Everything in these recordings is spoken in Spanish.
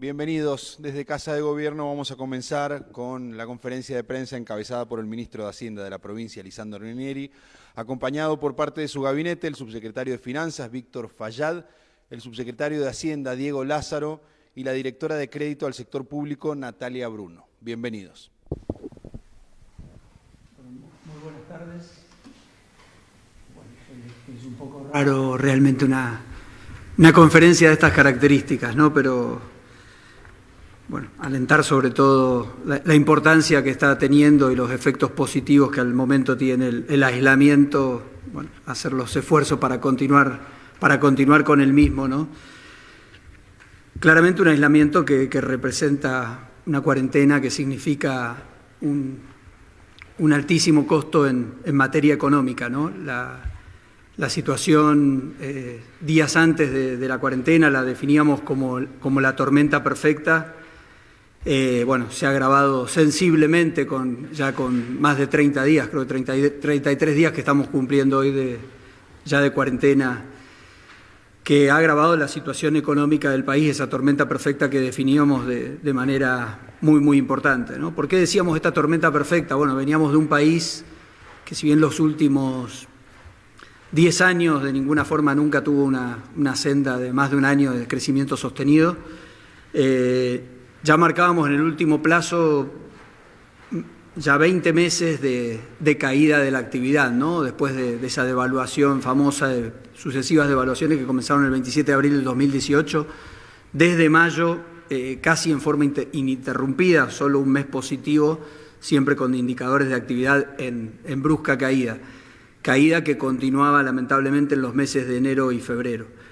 Bienvenidos. Desde Casa de Gobierno vamos a comenzar con la conferencia de prensa encabezada por el ministro de Hacienda de la provincia, Lisandro Rinieri, acompañado por parte de su gabinete el subsecretario de Finanzas, Víctor Fayad, el subsecretario de Hacienda, Diego Lázaro, y la directora de Crédito al Sector Público, Natalia Bruno. Bienvenidos. Muy buenas tardes. Bueno, es un poco raro realmente una conferencia de estas características, ¿no? Pero bueno, alentar sobre todo la importancia que está teniendo y los efectos positivos que al momento tiene el aislamiento, bueno, hacer los esfuerzos para continuar con el mismo, ¿no? Claramente un aislamiento que representa una cuarentena que significa un altísimo costo en materia económica, ¿no? La situación días antes de la cuarentena la definíamos como la tormenta perfecta. Bueno, se ha agravado sensiblemente ya con más de 30 días, creo que 33 días que estamos cumpliendo hoy ya de cuarentena, que ha agravado la situación económica del país, esa tormenta perfecta que definíamos de manera muy, muy importante, ¿no? ¿Por qué decíamos esta tormenta perfecta? Bueno, veníamos de un país que, si bien los últimos 10 años de ninguna forma nunca tuvo una senda de más de un año de crecimiento sostenido, ya marcábamos en el último plazo ya 20 meses de caída de la actividad, ¿no? Después de esa devaluación famosa, de sucesivas devaluaciones que comenzaron el 27 de abril del 2018, desde mayo casi en forma ininterrumpida, solo un mes positivo, siempre con indicadores de actividad en brusca caída que continuaba lamentablemente en los meses de enero y febrero.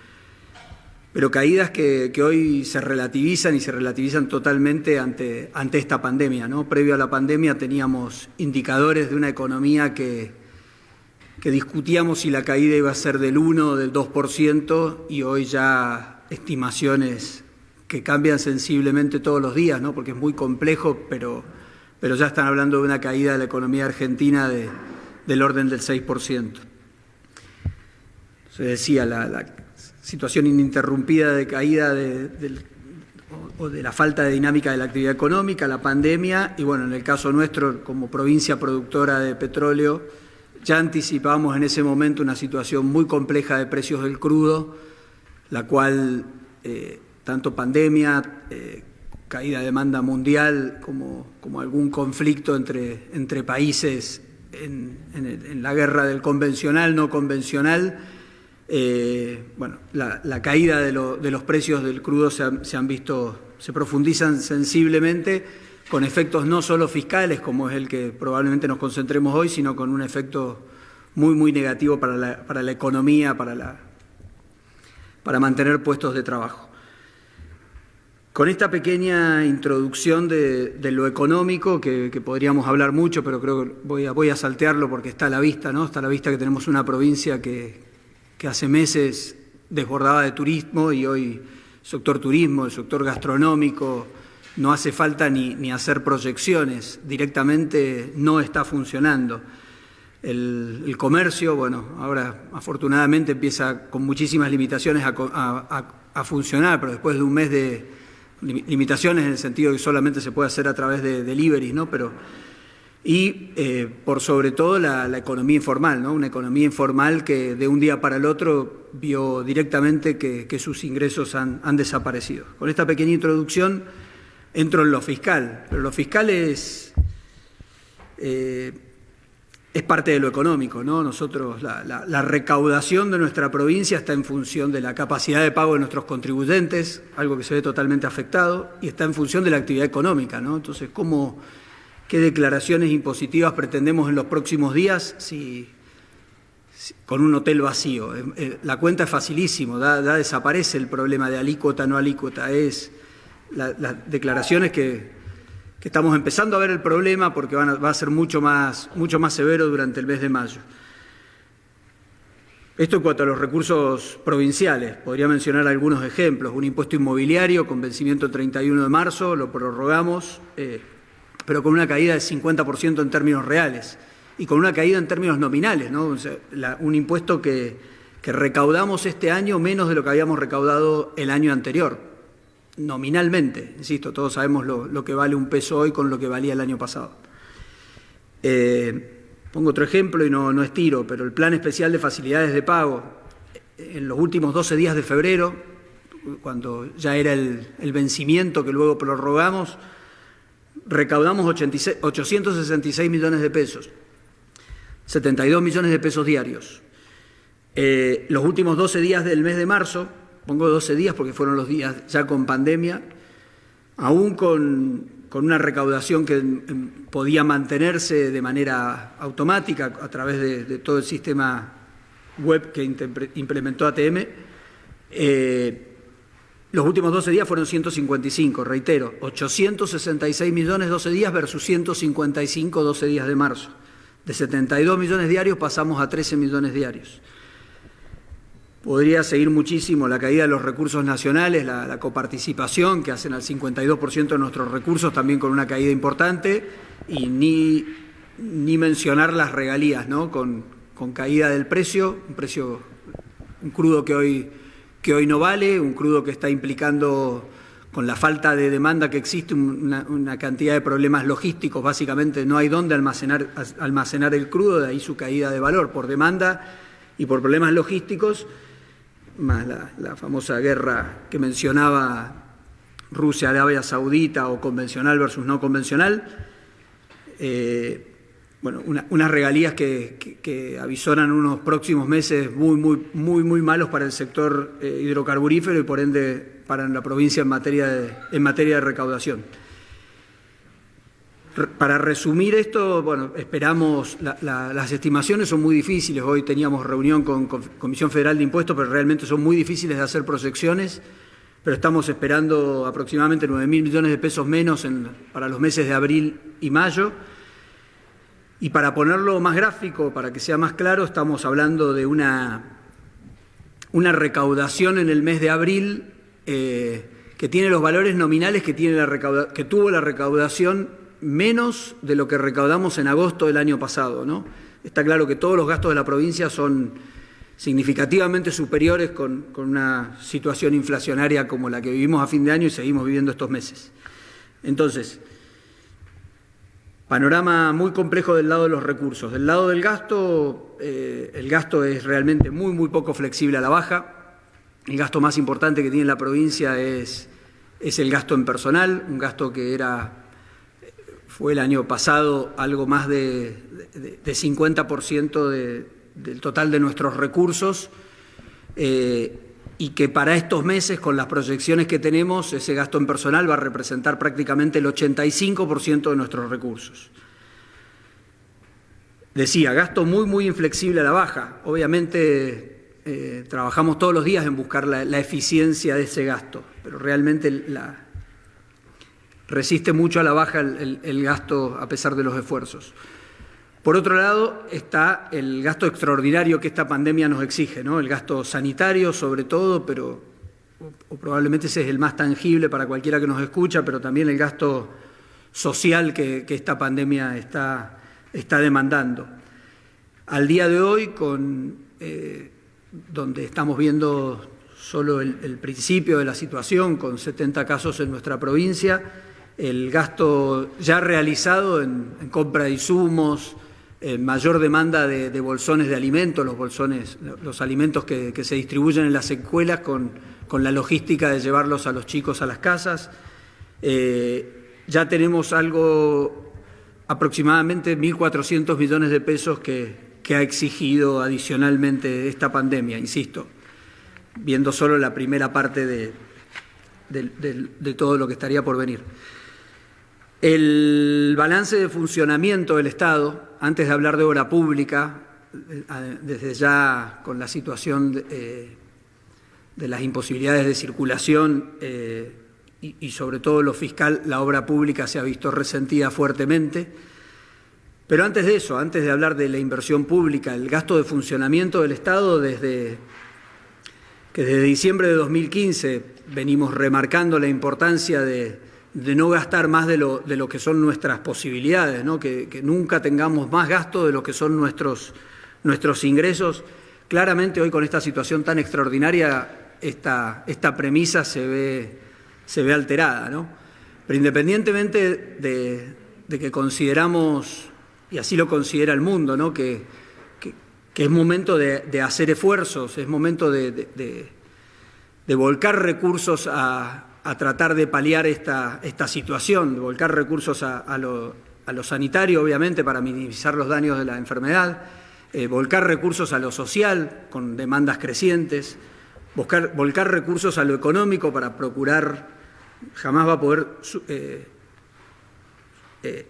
Pero caídas que hoy se relativizan y se relativizan totalmente ante esta pandemia, ¿no? Previo a la pandemia teníamos indicadores de una economía que discutíamos si la caída iba a ser del 1 o del 2%, y hoy ya estimaciones que cambian sensiblemente todos los días, ¿no? Porque es muy complejo, pero ya están hablando de una caída de la economía argentina del orden del 6%. Se decía, la situación ininterrumpida de caída o de la falta de dinámica de la actividad económica, la pandemia, y bueno, en el caso nuestro, como provincia productora de petróleo, ya anticipábamos en ese momento una situación muy compleja de precios del crudo, la cual, tanto pandemia, caída de demanda mundial, como algún conflicto entre países en la guerra del convencional, no convencional, bueno, la caída de los precios del crudo se profundizan sensiblemente, con efectos no solo fiscales, como es el que probablemente nos concentremos hoy, sino con un efecto muy, muy negativo para la economía, para mantener puestos de trabajo. Con esta pequeña introducción de lo económico, que podríamos hablar mucho, pero creo que voy a saltearlo porque está a la vista, ¿no? Está a la vista que tenemos una provincia que hace meses desbordaba de turismo, y hoy el sector turismo, el sector gastronómico, no hace falta ni hacer proyecciones, directamente no está funcionando. El comercio, bueno, ahora afortunadamente empieza con muchísimas limitaciones a funcionar, pero después de un mes de limitaciones en el sentido de que solamente se puede hacer a través de deliveries, ¿no? Por sobre todo la economía informal, ¿no? Una economía informal que de un día para el otro vio directamente que sus ingresos han desaparecido. Con esta pequeña introducción entro en lo fiscal, pero lo fiscal es parte de lo económico, ¿no? Nosotros, la recaudación de nuestra provincia está en función de la capacidad de pago de nuestros contribuyentes, algo que se ve totalmente afectado, y está en función de la actividad económica, ¿no? Entonces, ¿qué declaraciones impositivas pretendemos en los próximos días con un hotel vacío? La cuenta es facilísimo, desaparece el problema de alícuota, no alícuota, es las declaraciones que estamos empezando a ver el problema, porque va a ser mucho más severo durante el mes de mayo. Esto en cuanto a los recursos provinciales. Podría mencionar algunos ejemplos. Un impuesto inmobiliario con vencimiento el 31 de marzo, lo prorrogamos, pero con una caída del 50% en términos reales y con una caída en términos nominales, ¿no? O sea, un impuesto que recaudamos este año menos de lo que habíamos recaudado el año anterior. nominalmente, insisto, todos sabemos lo que vale un peso hoy con lo que valía el año pasado. Pongo otro ejemplo y no estiro, pero el Plan Especial de Facilidades de Pago, en los últimos 12 días de febrero, cuando ya era el vencimiento que luego prorrogamos, recaudamos 866 millones de pesos, 72 millones de pesos diarios. Los últimos 12 días del mes de marzo, pongo 12 días porque fueron los días ya con pandemia, aún con una recaudación que podía mantenerse de manera automática a través de todo el sistema web que implementó ATM, los últimos 12 días fueron 155, reitero, 866 millones 12 días versus 155 12 días de marzo. De 72 millones diarios pasamos a 13 millones diarios. Podría seguir muchísimo la caída de los recursos nacionales, la coparticipación, que hacen al 52% de nuestros recursos, también con una caída importante, y ni mencionar las regalías, ¿no? Con caída del precio, un crudo que hoy no vale, un crudo que está implicando, con la falta de demanda que existe, una cantidad de problemas logísticos. Básicamente no hay dónde almacenar el crudo, de ahí su caída de valor por demanda y por problemas logísticos, más la famosa guerra que mencionaba Rusia, Arabia Saudita, o convencional versus no convencional. Bueno, unas regalías que avisoran unos próximos meses muy malos para el sector hidrocarburífero y por ende para la provincia en materia de recaudación. Para resumir esto, bueno, esperamos, las estimaciones son muy difíciles. Hoy teníamos reunión con Comisión Federal de Impuestos, pero realmente son muy difíciles de hacer proyecciones, pero estamos esperando aproximadamente 9.000 millones de pesos menos para los meses de abril y mayo. Y para ponerlo más gráfico, para que sea más claro, estamos hablando de una recaudación en el mes de abril que tiene los valores nominales que tuvo la recaudación menos de lo que recaudamos en agosto del año pasado, ¿no? Está claro que todos los gastos de la provincia son significativamente superiores con una situación inflacionaria como la que vivimos a fin de año y seguimos viviendo estos meses. Entonces, panorama muy complejo del lado de los recursos. Del lado del gasto, el gasto es realmente muy poco flexible a la baja. El gasto más importante que tiene la provincia es el gasto en personal, un gasto que fue el año pasado algo más de 50% del total de nuestros recursos, y que para estos meses, con las proyecciones que tenemos, ese gasto en personal va a representar prácticamente el 85% de nuestros recursos. Decía, gasto muy inflexible a la baja. Obviamente trabajamos todos los días en buscar la eficiencia de ese gasto, pero realmente resiste mucho a la baja el gasto a pesar de los esfuerzos. Por otro lado está el gasto extraordinario que esta pandemia nos exige, ¿no? El gasto sanitario sobre todo, o probablemente ese es el más tangible para cualquiera que nos escucha, pero también el gasto social que esta pandemia está demandando. Al día de hoy, donde estamos viendo solo el principio de la situación, con 70 casos en nuestra provincia, el gasto ya realizado en compra de insumos, mayor demanda de bolsones de alimentos, los alimentos que se distribuyen en las escuelas con la logística de llevarlos a los chicos a las casas. Ya tenemos aproximadamente 1.400 millones de pesos que ha exigido adicionalmente esta pandemia, insisto, viendo solo la primera parte de todo lo que estaría por venir. El balance de funcionamiento del Estado, antes de hablar de obra pública, desde ya con la situación de las imposibilidades de circulación y sobre todo lo fiscal, la obra pública se ha visto resentida fuertemente. Pero antes de eso, antes de hablar de la inversión pública, el gasto de funcionamiento del Estado, desde diciembre de 2015 venimos remarcando la importancia de no gastar más de lo que son nuestras posibilidades, ¿no? Que nunca tengamos más gasto de lo que son nuestros ingresos. Claramente hoy, con esta situación tan extraordinaria, esta premisa se ve alterada, ¿no? Pero independientemente de que consideramos, y así lo considera el mundo, ¿no?, que es momento de hacer esfuerzos, es momento de volcar recursos a tratar de paliar esta situación, de volcar recursos a lo sanitario, obviamente, para minimizar los daños de la enfermedad, volcar recursos a lo social, con demandas crecientes, volcar recursos a lo económico para procurar, jamás va a poder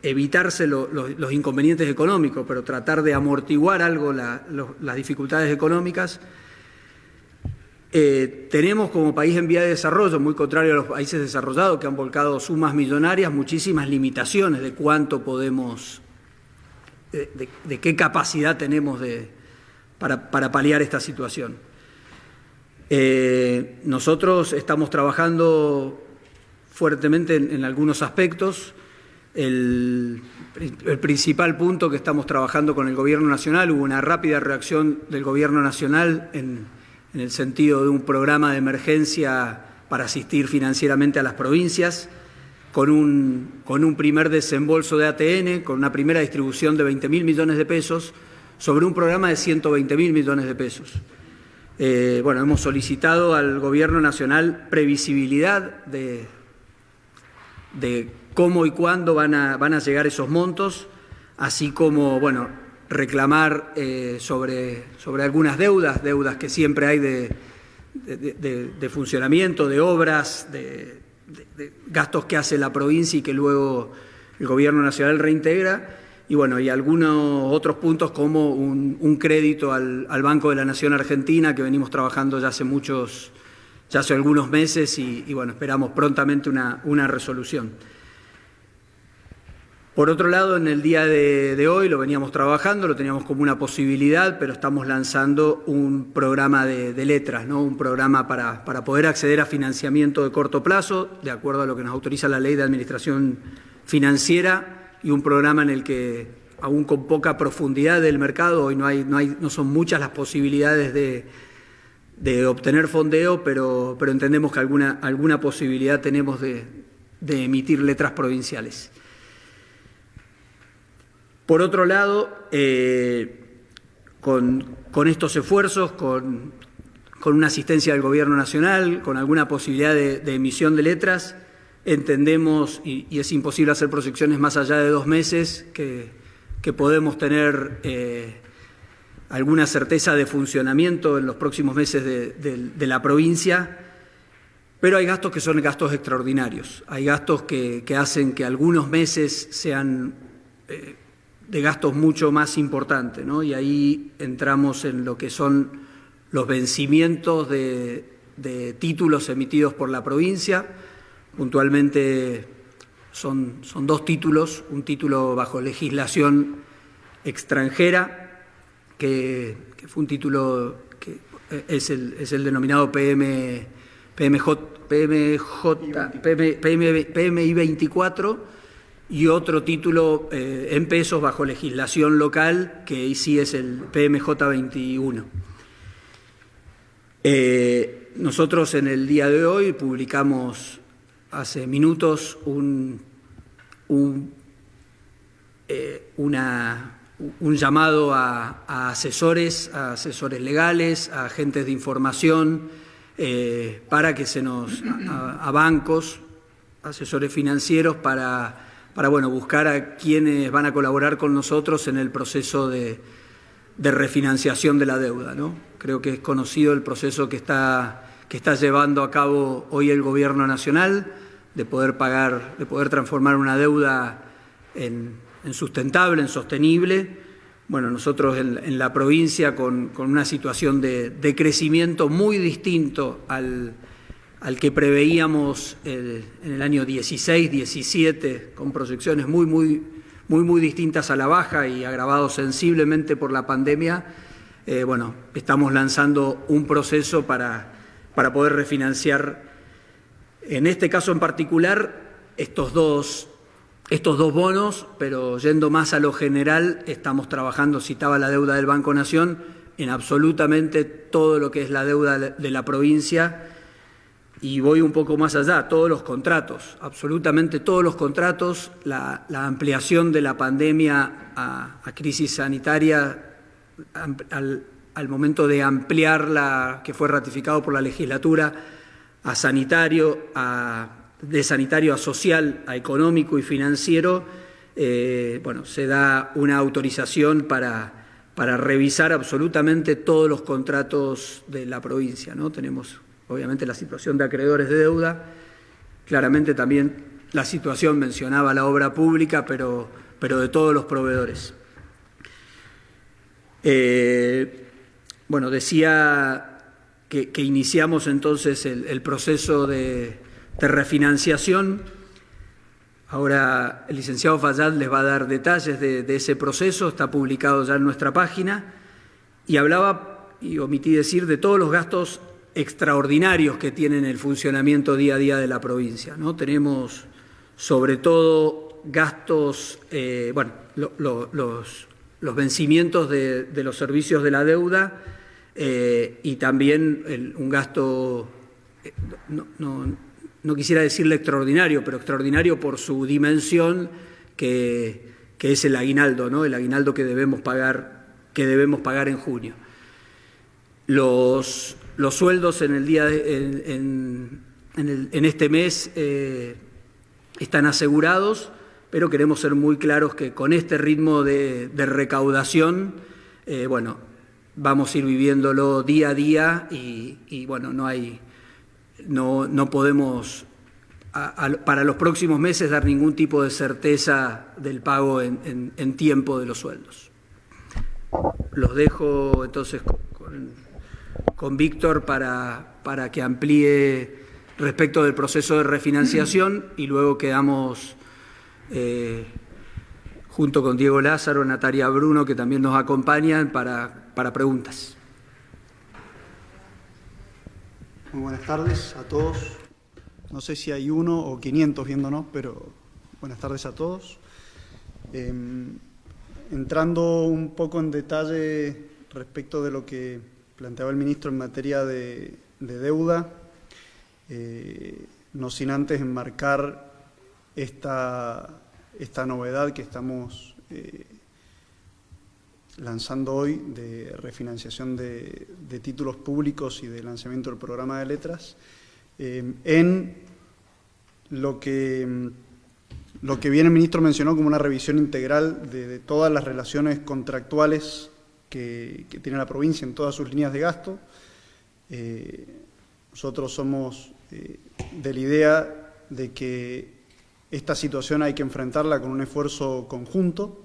evitarse los inconvenientes económicos, pero tratar de amortiguar algo las dificultades económicas. Tenemos como país en vía de desarrollo, muy contrario a los países desarrollados que han volcado sumas millonarias, muchísimas limitaciones de cuánto podemos, de qué capacidad tenemos para paliar esta situación. Nosotros estamos trabajando fuertemente en algunos aspectos. El principal punto que estamos trabajando con el Gobierno Nacional, hubo una rápida reacción del Gobierno Nacional en el sentido de un programa de emergencia para asistir financieramente a las provincias, con un primer desembolso de ATN, con una primera distribución de 20.000 millones de pesos, sobre un programa de 120.000 millones de pesos. Bueno, hemos solicitado al Gobierno Nacional previsibilidad de cómo y cuándo van a llegar esos montos, así como, bueno, reclamar sobre algunas deudas que siempre hay de funcionamiento, de obras, de gastos que hace la provincia y que luego el Gobierno Nacional reintegra, y bueno, y algunos otros puntos como un crédito al Banco de la Nación Argentina, que venimos trabajando ya hace algunos meses y bueno, esperamos prontamente una resolución. Por otro lado, en el día de hoy lo veníamos trabajando, lo teníamos como una posibilidad, pero estamos lanzando un programa de letras, ¿no? Un programa para poder acceder a financiamiento de corto plazo, de acuerdo a lo que nos autoriza la Ley de Administración Financiera, y un programa en el que, aún con poca profundidad del mercado, hoy no son muchas las posibilidades de obtener fondeo, pero entendemos que alguna posibilidad tenemos de emitir letras provinciales. Por otro lado, con estos esfuerzos, con una asistencia del Gobierno Nacional, con alguna posibilidad de emisión de letras, entendemos, y es imposible hacer proyecciones más allá de 2 meses, que podemos tener alguna certeza de funcionamiento en los próximos meses de la provincia, pero hay gastos que son gastos extraordinarios, hay gastos que hacen que algunos meses sean de gastos mucho más importantes, ¿no? Y ahí entramos en lo que son los vencimientos de títulos emitidos por la provincia. Puntualmente son 2 títulos, un título bajo legislación extranjera, que fue un título que es el denominado PMI 24, y otro título en pesos bajo legislación local, que ahí sí es el PMJ 21. Nosotros en el día de hoy publicamos hace minutos un llamado a asesores legales, a agentes de información, para que a bancos, asesores financieros, para bueno, buscar a quienes van a colaborar con nosotros en el proceso de refinanciación de la deuda, ¿no? Creo que es conocido el proceso que está llevando a cabo hoy el Gobierno Nacional, de poder transformar una deuda en sustentable, en sostenible. Bueno, nosotros en la provincia, con una situación de crecimiento muy distinto al que preveíamos en el año 16, 17, con proyecciones muy distintas a la baja y agravados sensiblemente por la pandemia, bueno, estamos lanzando un proceso para poder refinanciar, en este caso en particular, estos dos bonos, pero yendo más a lo general, estamos trabajando, citaba la deuda del Banco Nación, en absolutamente todo lo que es la deuda de la provincia, Y voy un poco más allá, todos los contratos, absolutamente todos los contratos, la ampliación de la pandemia a crisis sanitaria, al momento de ampliarla, que fue ratificado por la legislatura, a sanitario, de sanitario a social, a económico y financiero, bueno, se da una autorización para revisar absolutamente todos los contratos de la provincia, ¿no? Tenemos obviamente la situación de acreedores de deuda, claramente también la situación, mencionaba la obra pública, pero de todos los proveedores. Bueno, decía que iniciamos entonces el proceso de refinanciación. Ahora el licenciado Fayad les va a dar detalles de ese proceso, está publicado ya en nuestra página, y hablaba, y omití decir, de todos los gastos extraordinarios que tienen el funcionamiento día a día de la provincia, ¿no? Tenemos sobre todo gastos, bueno, los vencimientos de los servicios de la deuda y también un gasto, no quisiera decirle extraordinario, pero extraordinario por su dimensión, que es el aguinaldo, ¿no? El aguinaldo que debemos pagar en junio. Los sueldos en el día en este mes están asegurados, pero queremos ser muy claros que con este ritmo de recaudación, bueno, vamos a ir viviéndolo día a día y bueno, no podemos para los próximos meses dar ningún tipo de certeza del pago en tiempo de los sueldos. Los dejo entonces con Víctor para que amplíe respecto del proceso de refinanciación y luego quedamos junto con Diego Lázaro, Natalia Bruno, que también nos acompañan para preguntas. Muy buenas tardes a todos. No sé si hay 1 o 500 viéndonos, pero buenas tardes a todos. Entrando un poco en detalle respecto de lo que planteaba el ministro en materia de deuda, no sin antes enmarcar esta novedad que estamos lanzando hoy de refinanciación de títulos públicos y de lanzamiento del programa de letras, en lo que bien el ministro mencionó como una revisión integral de todas las relaciones contractuales que tiene la provincia en todas sus líneas de gasto. Nosotros somos de la idea de que esta situación hay que enfrentarla con un esfuerzo conjunto,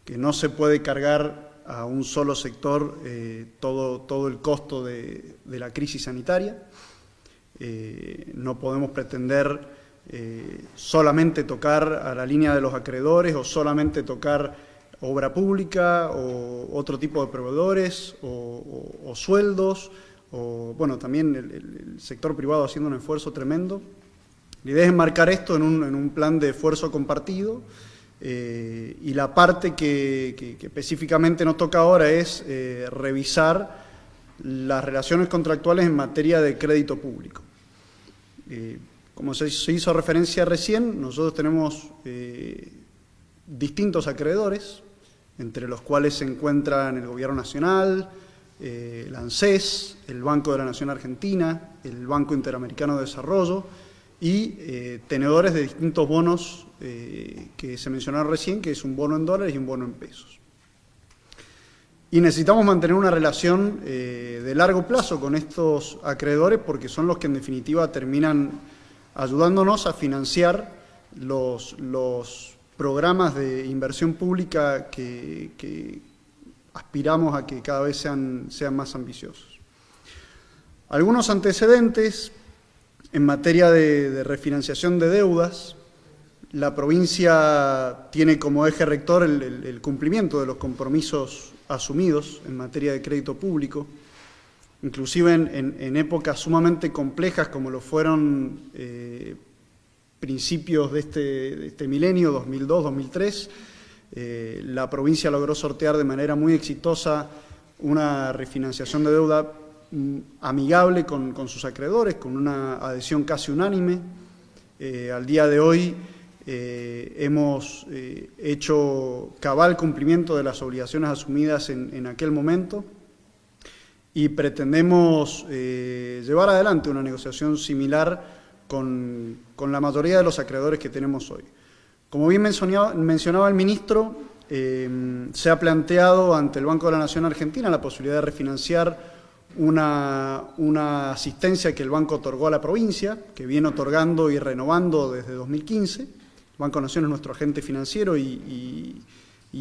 que no se puede cargar a un solo sector todo el costo de la crisis sanitaria. No podemos pretender solamente tocar a la línea de los acreedores o solamente tocar obra pública o otro tipo de proveedores o sueldos, o bueno, también el sector privado haciendo un esfuerzo tremendo. La idea es enmarcar esto en un plan de esfuerzo compartido, y la parte que específicamente nos toca ahora es revisar las relaciones contractuales en materia de crédito público. Como se hizo referencia recién, nosotros tenemos distintos acreedores, entre los cuales se encuentran el Gobierno Nacional, el ANSES, el Banco de la Nación Argentina, el Banco Interamericano de Desarrollo y tenedores de distintos bonos que se mencionaron recién, que es un bono en dólares y un bono en pesos. Y necesitamos mantener una relación de largo plazo con estos acreedores porque son los que en definitiva terminan ayudándonos a financiar los programas de inversión pública que aspiramos a que cada vez sean más ambiciosos. Algunos antecedentes en materia de refinanciación de deudas. La provincia tiene como eje rector el cumplimiento de los compromisos asumidos en materia de crédito público, inclusive en épocas sumamente complejas como lo fueron principios de este milenio, 2002-2003, la provincia logró sortear de manera muy exitosa una refinanciación de deuda amigable con sus acreedores, con una adhesión casi unánime. Al día de hoy hemos hecho cabal cumplimiento de las obligaciones asumidas en aquel momento y pretendemos llevar adelante una negociación similar con la mayoría de los acreedores que tenemos hoy. Como bien mencionaba el ministro, se ha planteado ante el Banco de la Nación Argentina la posibilidad de refinanciar una asistencia que el banco otorgó a la provincia, que viene otorgando y renovando desde 2015. El Banco de la Nación es nuestro agente financiero y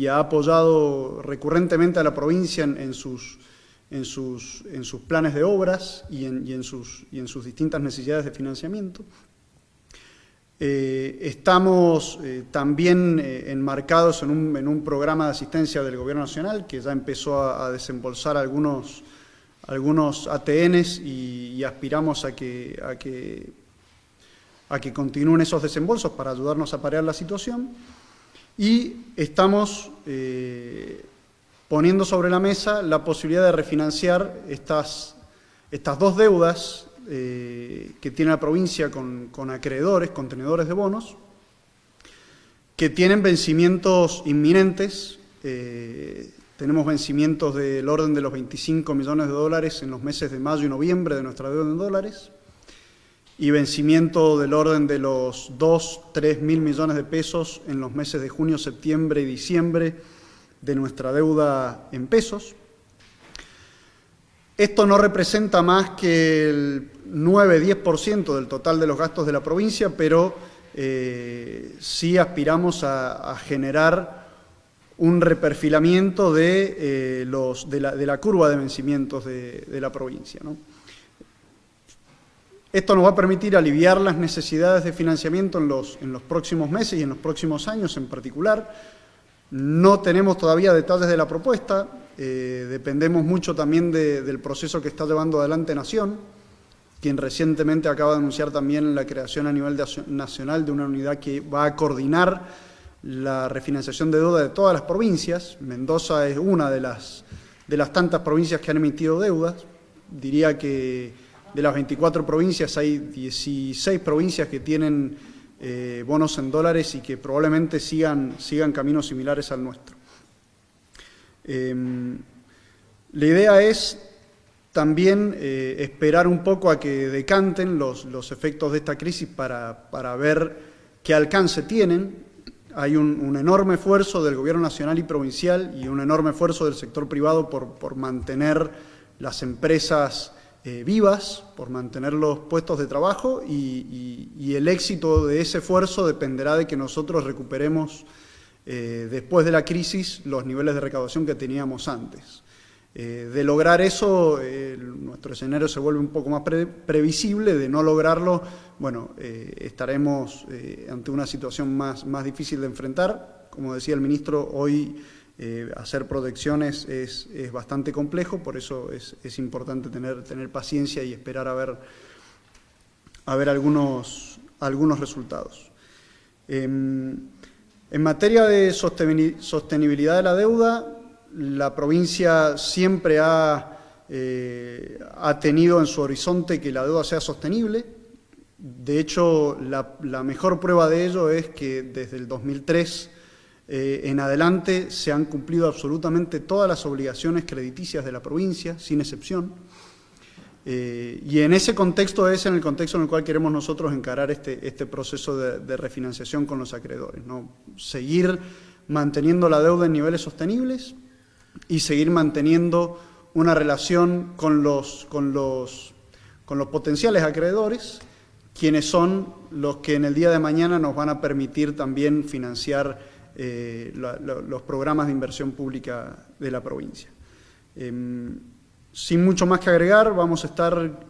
ha apoyado recurrentemente a la provincia en sus planes de obras y en sus distintas necesidades de financiamiento. Estamos también enmarcados en un programa de asistencia del Gobierno Nacional que ya empezó a desembolsar algunos ATNs y aspiramos a que continúen esos desembolsos para ayudarnos a parear la situación. Y estamos poniendo sobre la mesa la posibilidad de refinanciar estas dos deudas que tiene la provincia con acreedores, con tenedores de bonos, que tienen vencimientos inminentes. Tenemos vencimientos del orden de los 25 millones de dólares en los meses de mayo y noviembre de nuestra deuda en dólares y vencimiento del orden de los 2-3 mil millones de pesos en los meses de junio, septiembre y diciembre de nuestra deuda en pesos. Esto no representa más que el 9-10% del total de los gastos de la provincia, pero sí aspiramos a generar un reperfilamiento de la curva de vencimientos de la provincia, ¿no? Esto nos va a permitir aliviar las necesidades de financiamiento en los próximos meses y en los próximos años en particular. No tenemos todavía detalles de la propuesta, dependemos mucho también del proceso que está llevando adelante Nación, quien recientemente acaba de anunciar también la creación a nivel nacional de una unidad que va a coordinar la refinanciación de deuda de todas las provincias. Mendoza es una de las tantas provincias que han emitido deudas. Diría que de las 24 provincias hay 16 provincias que tienen bonos en dólares y que probablemente sigan caminos similares al nuestro. La idea es también esperar un poco a que decanten los efectos de esta crisis para ver qué alcance tienen. Hay un enorme esfuerzo del Gobierno nacional y provincial y un enorme esfuerzo del sector privado por mantener las empresas vivas, por mantener los puestos de trabajo y el éxito de ese esfuerzo dependerá de que nosotros recuperemos después de la crisis los niveles de recaudación que teníamos antes. De lograr eso, nuestro escenario se vuelve un poco más previsible. De no lograrlo, bueno, estaremos ante una situación más difícil de enfrentar. Como decía el ministro, hoy hacer proyecciones es bastante complejo, por eso es importante tener paciencia y esperar a ver algunos resultados. En materia de sostenibilidad de la deuda, la provincia siempre ha tenido en su horizonte que la deuda sea sostenible. De hecho, la mejor prueba de ello es que desde el 2003 en adelante se han cumplido absolutamente todas las obligaciones crediticias de la provincia, sin excepción. Y en ese contexto es en el contexto en el cual queremos nosotros encarar este proceso de refinanciación con los acreedores, ¿no? Seguir manteniendo la deuda en niveles sostenibles y seguir manteniendo una relación con los potenciales acreedores, quienes son los que en el día de mañana nos van a permitir también financiar los programas de inversión pública de la provincia. Sin mucho más que agregar, vamos a estar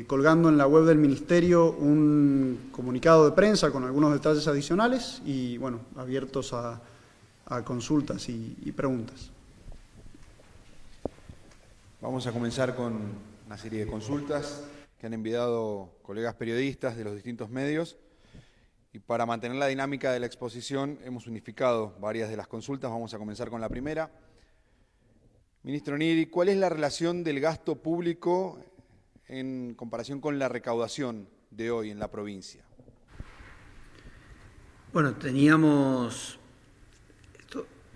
colgando en la web del Ministerio un comunicado de prensa con algunos detalles adicionales y, bueno, abiertos a consultas y preguntas. Vamos a comenzar con una serie de consultas que han enviado colegas periodistas de los distintos medios. Y para mantener la dinámica de la exposición hemos unificado varias de las consultas. Vamos a comenzar con la primera. Ministro Neri, ¿cuál es la relación del gasto público en comparación con la recaudación de hoy en la provincia? Bueno, teníamos,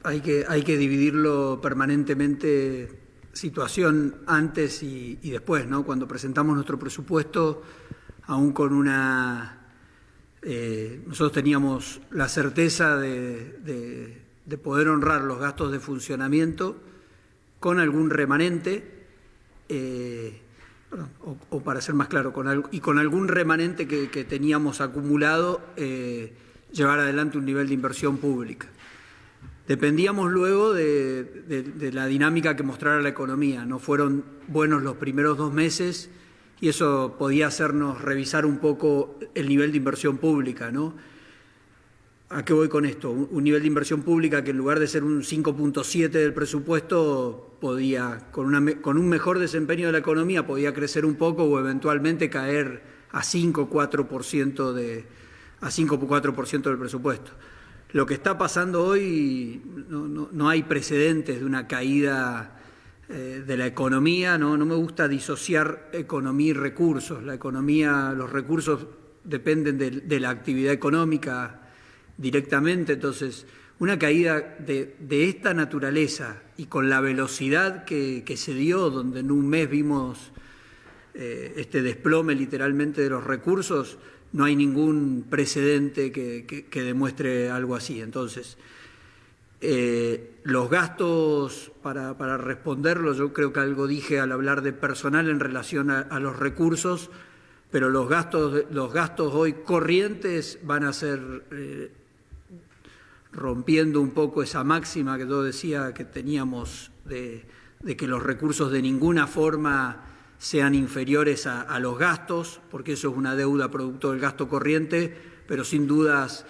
hay que dividirlo permanentemente, situación antes y después, ¿no? Cuando presentamos nuestro presupuesto, aún con nosotros teníamos la certeza de poder honrar los gastos de funcionamiento con algún remanente, o para ser más claro, con algún remanente que teníamos acumulado, llevar adelante un nivel de inversión pública. Dependíamos luego de la dinámica que mostrara la economía. No fueron buenos los primeros 2 meses y eso podía hacernos revisar un poco el nivel de inversión pública, ¿no? ¿A qué voy con esto? Un nivel de inversión pública que en lugar de ser un 5.7 del presupuesto, podía, con un mejor desempeño de la economía, podía crecer un poco o eventualmente caer a 5,4% del presupuesto. Lo que está pasando hoy, no hay precedentes de una caída de la economía, no me gusta disociar economía y recursos. La economía, los recursos dependen de la actividad económica directamente, entonces una caída de esta naturaleza y con la velocidad que se dio, donde en un mes vimos este desplome literalmente de los recursos, no hay ningún precedente que demuestre algo así. Entonces, los gastos, para responderlo, yo creo que algo dije al hablar de personal en relación a los recursos, pero los gastos hoy corrientes van a ser, rompiendo un poco esa máxima que yo decía que teníamos de que los recursos de ninguna forma sean inferiores a los gastos, porque eso es una deuda producto del gasto corriente, pero sin dudas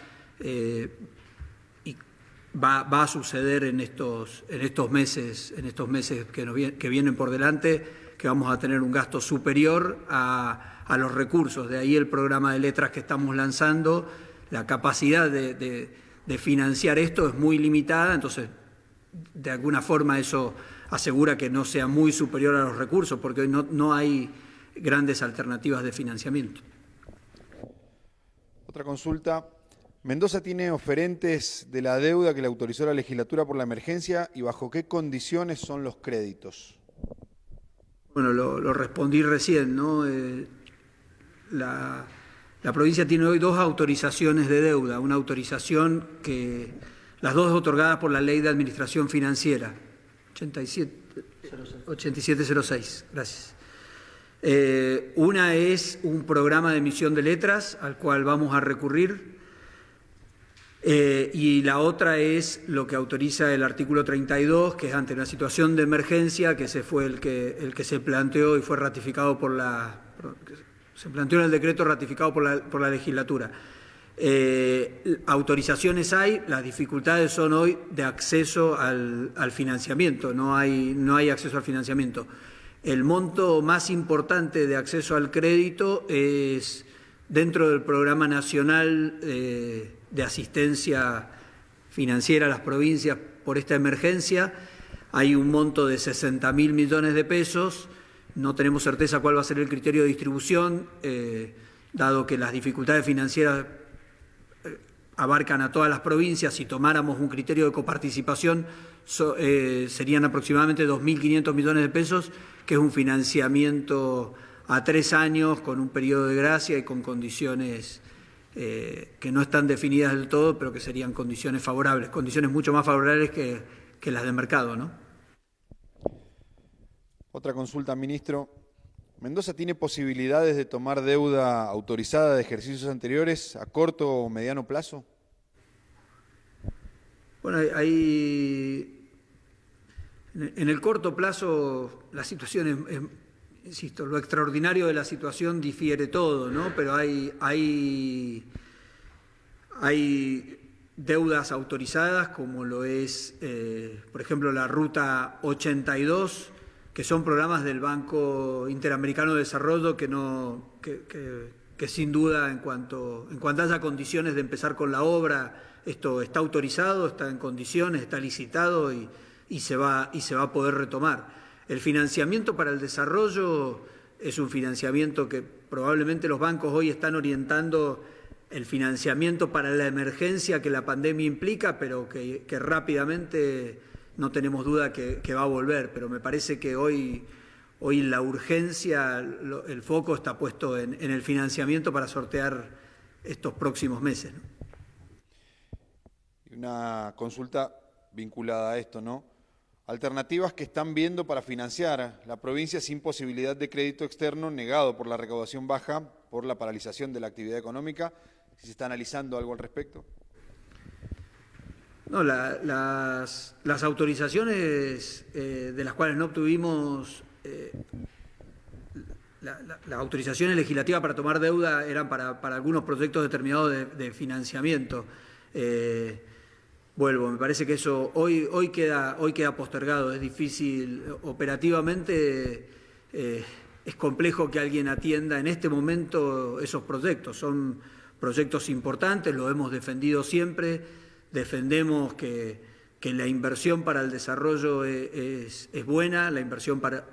va a suceder en estos meses que vienen por delante, que vamos a tener un gasto superior a los recursos. De ahí el programa de letras que estamos lanzando. La capacidad de financiar esto es muy limitada, entonces de alguna forma eso asegura que no sea muy superior a los recursos, porque hoy no hay grandes alternativas de financiamiento. Otra consulta. Mendoza tiene oferentes de la deuda que le autorizó la legislatura por la emergencia y bajo qué condiciones son los créditos. Bueno, lo respondí recién, ¿no? La provincia tiene hoy 2 autorizaciones de deuda, una autorización que las 2 otorgadas por la Ley de Administración Financiera, 8706, gracias. Una es un programa de emisión de letras al cual vamos a recurrir, y la otra es lo que autoriza el artículo 32, que es ante una situación de emergencia, que ese fue el que se planteó y fue ratificado se planteó en el decreto ratificado por la legislatura. Autorizaciones hay, las dificultades son hoy de acceso al financiamiento, no hay acceso al financiamiento. El monto más importante de acceso al crédito es dentro del Programa Nacional de Asistencia Financiera a las provincias por esta emergencia. Hay un monto de 60.000 millones de pesos. No tenemos certeza cuál va a ser el criterio de distribución, dado que las dificultades financieras abarcan a todas las provincias. Si tomáramos un criterio de coparticipación, serían aproximadamente 2.500 millones de pesos, que es un financiamiento a 3 años, con un periodo de gracia y con condiciones que no están definidas del todo, pero que serían condiciones favorables, condiciones mucho más favorables que las de mercado, ¿no? Otra consulta, ministro. ¿Mendoza tiene posibilidades de tomar deuda autorizada de ejercicios anteriores a corto o mediano plazo? Bueno, en el corto plazo la situación insisto, lo extraordinario de la situación difiere todo, ¿no? Pero hay deudas autorizadas, como lo es, por ejemplo, la Ruta 82, que son programas del Banco Interamericano de Desarrollo que sin duda, en cuanto haya condiciones de empezar con la obra, esto está autorizado, está en condiciones, está licitado y y se va a poder retomar. El financiamiento para el desarrollo es un financiamiento que probablemente los bancos hoy están orientando el financiamiento para la emergencia que la pandemia implica, pero que rápidamente no tenemos duda que va a volver. Pero me parece que hoy la urgencia, el foco está puesto en el financiamiento para sortear estos próximos meses, ¿no? Una consulta vinculada a esto, ¿no? Alternativas que están viendo para financiar la provincia sin posibilidad de crédito externo, negado por la recaudación baja, por la paralización de la actividad económica. ¿Si se está analizando algo al respecto? No, las autorizaciones de las cuales no obtuvimos, las autorizaciones legislativas para tomar deuda eran para algunos proyectos determinados de financiamiento. Vuelvo, me parece que eso hoy queda postergado, es difícil operativamente, es complejo que alguien atienda en este momento esos proyectos. Son proyectos importantes, lo hemos defendido siempre, defendemos que la inversión para el desarrollo es buena, la inversión para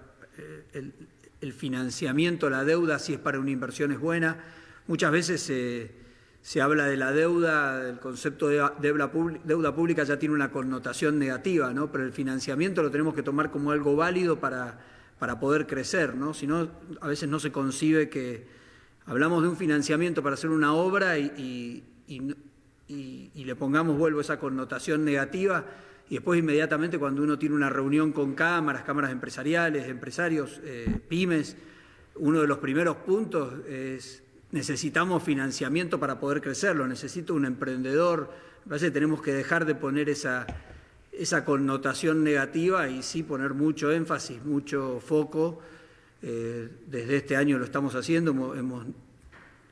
el financiamiento, la deuda, si es para una inversión, es buena. Muchas veces se habla de la deuda, el concepto de deuda pública ya tiene una connotación negativa, ¿no? Pero el financiamiento lo tenemos que tomar como algo válido para poder crecer, ¿no? Si no, a veces no se concibe que hablamos de un financiamiento para hacer una obra y le pongamos, vuelvo, esa connotación negativa, y después inmediatamente cuando uno tiene una reunión con cámaras empresariales, empresarios, pymes, uno de los primeros puntos es: necesitamos financiamiento para poder crecer, lo necesita un emprendedor. Me parece que tenemos que dejar de poner esa connotación negativa y sí poner mucho énfasis, mucho foco. Desde este año lo estamos haciendo,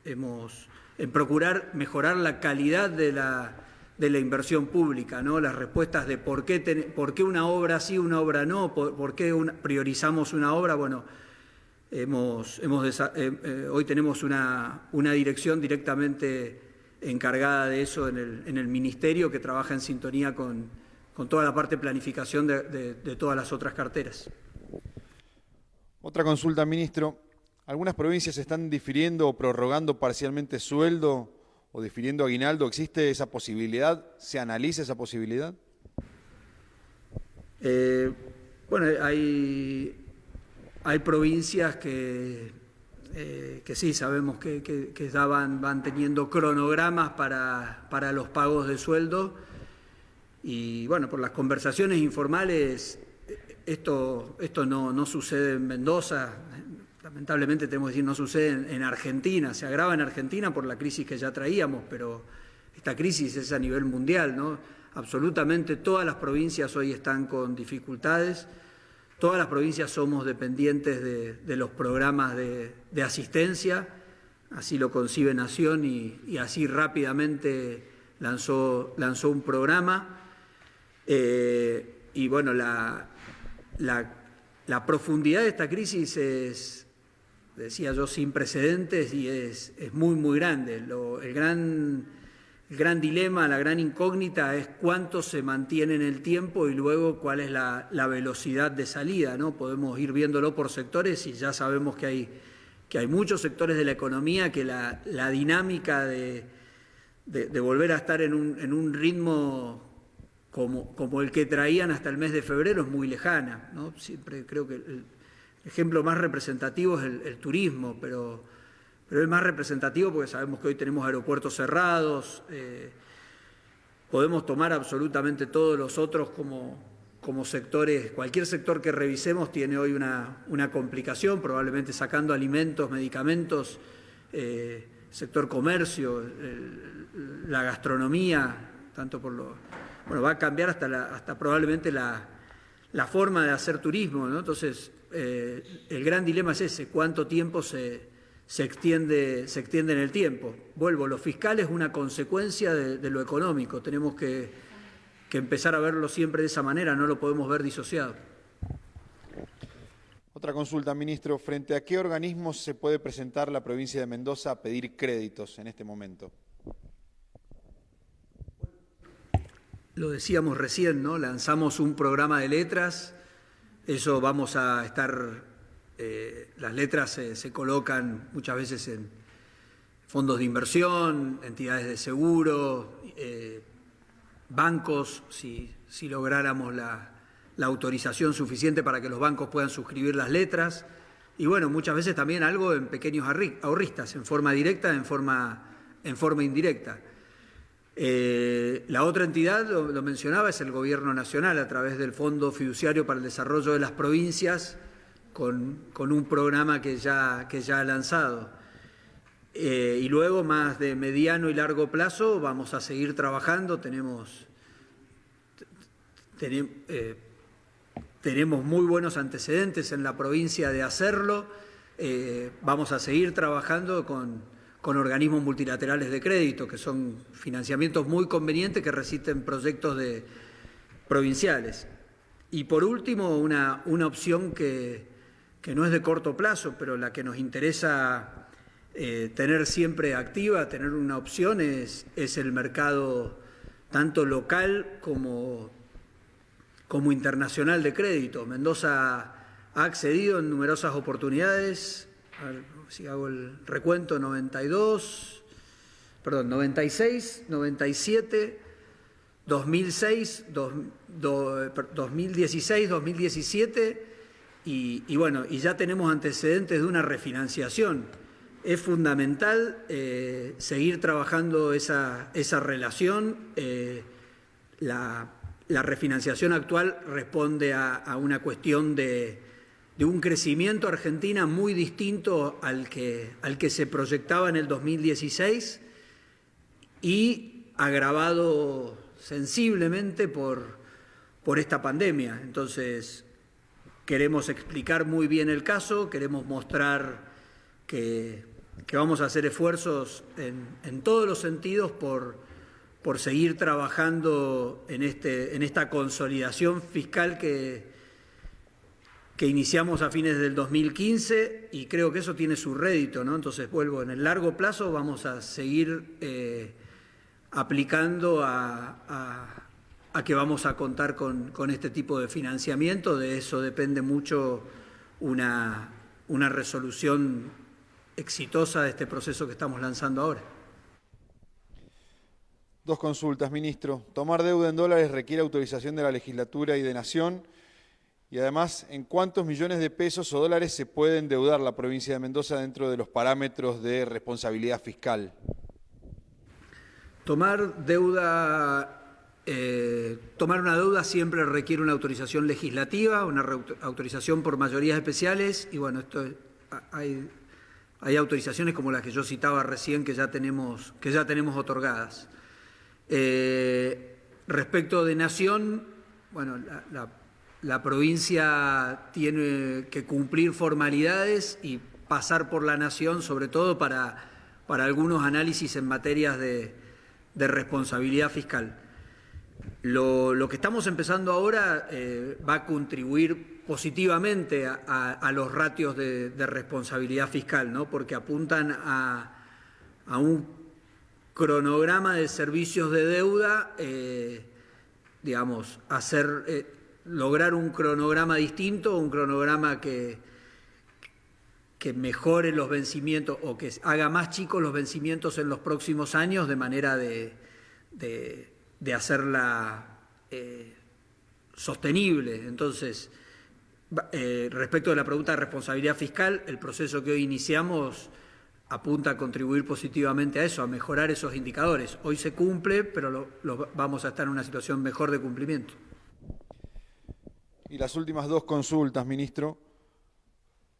en procurar mejorar la calidad de la inversión pública, ¿no? Las respuestas de por qué una obra sí, una obra no, por qué priorizamos una obra. Bueno, hoy tenemos una dirección directamente encargada de eso en el Ministerio, que trabaja en sintonía con toda la parte de planificación de todas las otras carteras. Otra consulta, ministro. Algunas provincias están difiriendo o prorrogando parcialmente sueldo o difiriendo aguinaldo. ¿Existe esa posibilidad? ¿Se analiza esa posibilidad? Bueno, hay provincias que sí, sabemos que ya van teniendo cronogramas para los pagos de sueldo, y bueno, por las conversaciones informales, esto no sucede en Mendoza, lamentablemente tenemos que decir, no sucede en Argentina, se agrava en Argentina por la crisis que ya traíamos, pero esta crisis es a nivel mundial, ¿no? Absolutamente todas las provincias hoy están con dificultades. Todas las provincias somos dependientes de los programas de asistencia, así lo concibe Nación y así rápidamente lanzó un programa. Y bueno, la profundidad de esta crisis es, decía yo, sin precedentes y es muy, muy grande. El gran dilema, la gran incógnita es cuánto se mantiene en el tiempo y luego cuál es la velocidad de salida, ¿no? Podemos ir viéndolo por sectores y ya sabemos que hay muchos sectores de la economía que la dinámica de volver a estar en un ritmo como el que traían hasta el mes de febrero es muy lejana, ¿no? Siempre creo que el ejemplo más representativo es el turismo, pero es más representativo porque sabemos que hoy tenemos aeropuertos cerrados, podemos tomar absolutamente todos los otros como sectores. Cualquier sector que revisemos tiene hoy una complicación, probablemente sacando alimentos, medicamentos, sector comercio, la gastronomía, tanto va a cambiar hasta probablemente la forma de hacer turismo, ¿no? Entonces, el gran dilema es ese: cuánto tiempo se extiende en el tiempo. Vuelvo, lo fiscal es una consecuencia de lo económico, tenemos que empezar a verlo siempre de esa manera, no lo podemos ver disociado. Otra consulta, ministro. ¿Frente a qué organismos se puede presentar la provincia de Mendoza a pedir créditos en este momento? lo decíamos recién, ¿no? Lanzamos un programa de letras, eso vamos a estar, las letras se colocan muchas veces en fondos de inversión, entidades de seguro, bancos, si lográramos la autorización suficiente para que los bancos puedan suscribir las letras, y bueno, muchas veces también algo en pequeños ahorristas, en forma directa, en forma indirecta. La otra entidad, lo mencionaba, es el Gobierno Nacional, a través del Fondo Fiduciario para el Desarrollo de las Provincias, con un programa que ya ha lanzado. Y luego, más de mediano y largo plazo, vamos a seguir trabajando. Tenemos muy buenos antecedentes en la provincia de hacerlo. Vamos a seguir trabajando con organismos multilaterales de crédito, que son financiamientos muy convenientes que resisten proyectos provinciales. Y por último, una opción que no es de corto plazo, pero la que nos interesa tener siempre activa, tener una opción, es el mercado tanto local como internacional de crédito. Mendoza ha accedido en numerosas oportunidades, a ver si hago el recuento, 96, 97, 2006, 2016, 2017 y bueno, y ya tenemos antecedentes de una refinanciación. Es fundamental seguir trabajando esa relación. La refinanciación actual responde a una cuestión de un crecimiento Argentina muy distinto al que se proyectaba en el 2016 y agravado sensiblemente por esta pandemia. Entonces, queremos explicar muy bien el caso, queremos mostrar que vamos a hacer esfuerzos en todos los sentidos por seguir trabajando en esta consolidación fiscal que iniciamos a fines del 2015 y creo que eso tiene su rédito, ¿no? Entonces, vuelvo, en el largo plazo vamos a seguir aplicando a que vamos a contar con este tipo de financiamiento. De eso depende mucho una resolución exitosa de este proceso que estamos lanzando ahora. Dos consultas, ministro. Tomar deuda en dólares requiere autorización de la legislatura y de Nación. Y además, ¿en cuántos millones de pesos o dólares se puede endeudar la provincia de Mendoza dentro de los parámetros de responsabilidad fiscal? Tomar una deuda siempre requiere una autorización legislativa, una autorización por mayorías especiales, y bueno, hay autorizaciones como las que yo citaba recién que ya tenemos otorgadas. Respecto de Nación, bueno, la provincia tiene que cumplir formalidades y pasar por la Nación, sobre todo para algunos análisis en materias de responsabilidad fiscal. Lo que estamos empezando ahora va a contribuir positivamente a los ratios de responsabilidad fiscal, ¿no? Porque apuntan a un cronograma de servicios de deuda, lograr un cronograma distinto, un cronograma que mejore los vencimientos o que haga más chicos los vencimientos en los próximos años, de manera de hacerla sostenible. Entonces, respecto de la pregunta de responsabilidad fiscal, el proceso que hoy iniciamos apunta a contribuir positivamente a eso, a mejorar esos indicadores. Hoy se cumple, pero vamos a estar en una situación mejor de cumplimiento. Y las últimas dos consultas, ministro.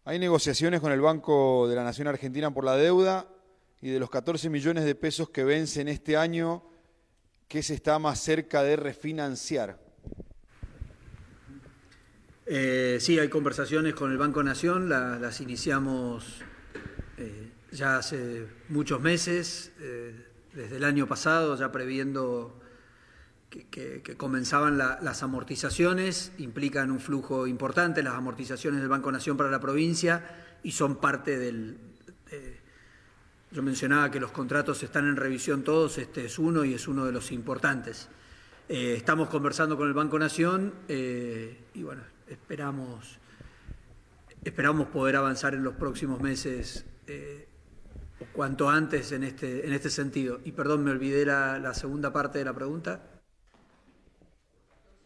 ¿Hay negociaciones con el Banco de la Nación Argentina por la deuda? Y de los 14 millones de pesos que vencen este año, ¿qué se está más cerca de refinanciar? Sí, hay conversaciones con el Banco Nación, las iniciamos ya hace muchos meses, desde el año pasado, ya previendo que comenzaban las amortizaciones. Implican un flujo importante las amortizaciones del Banco Nación para la provincia y son parte yo mencionaba que los contratos están en revisión todos, este es uno y es uno de los importantes. Estamos conversando con el Banco Nación y bueno, esperamos poder avanzar en los próximos meses cuanto antes en este sentido. Y perdón, me olvidé la segunda parte de la pregunta.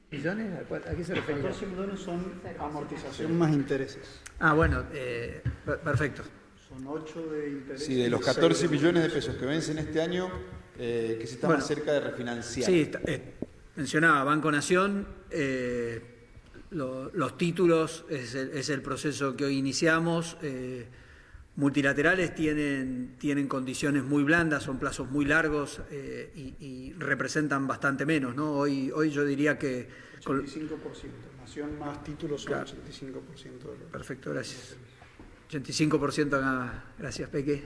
¿Millones? ¿A qué se refiere? 14 millones son amortización más intereses. Ah, bueno, perfecto. Son 8 de intereses. Sí, de los 14 millones de pesos que vencen este año, que se está más cerca de refinanciar. Sí, mencionaba Banco Nación, los títulos es el proceso que hoy iniciamos. Multilaterales tienen condiciones muy blandas, son plazos muy largos y representan bastante menos, ¿no? Hoy yo diría que... 85%. Nación más títulos son 85% de los... Perfecto, gracias. 85% acá, gracias Peque.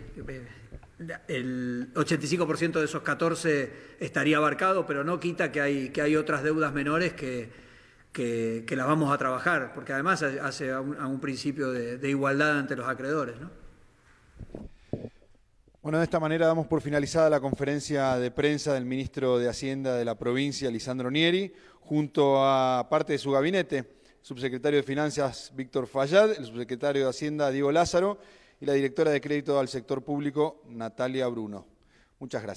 El 85% de esos 14 estaría abarcado, pero no quita que hay otras deudas menores que las vamos a trabajar, porque además hace a un principio de igualdad ante los acreedores, ¿no? Bueno, de esta manera damos por finalizada la conferencia de prensa del ministro de Hacienda de la provincia, Lisandro Nieri, junto a parte de su gabinete, subsecretario de Finanzas, Víctor Fayad, el subsecretario de Hacienda, Diego Lázaro, y la directora de Crédito al Sector Público, Natalia Bruno. Muchas gracias.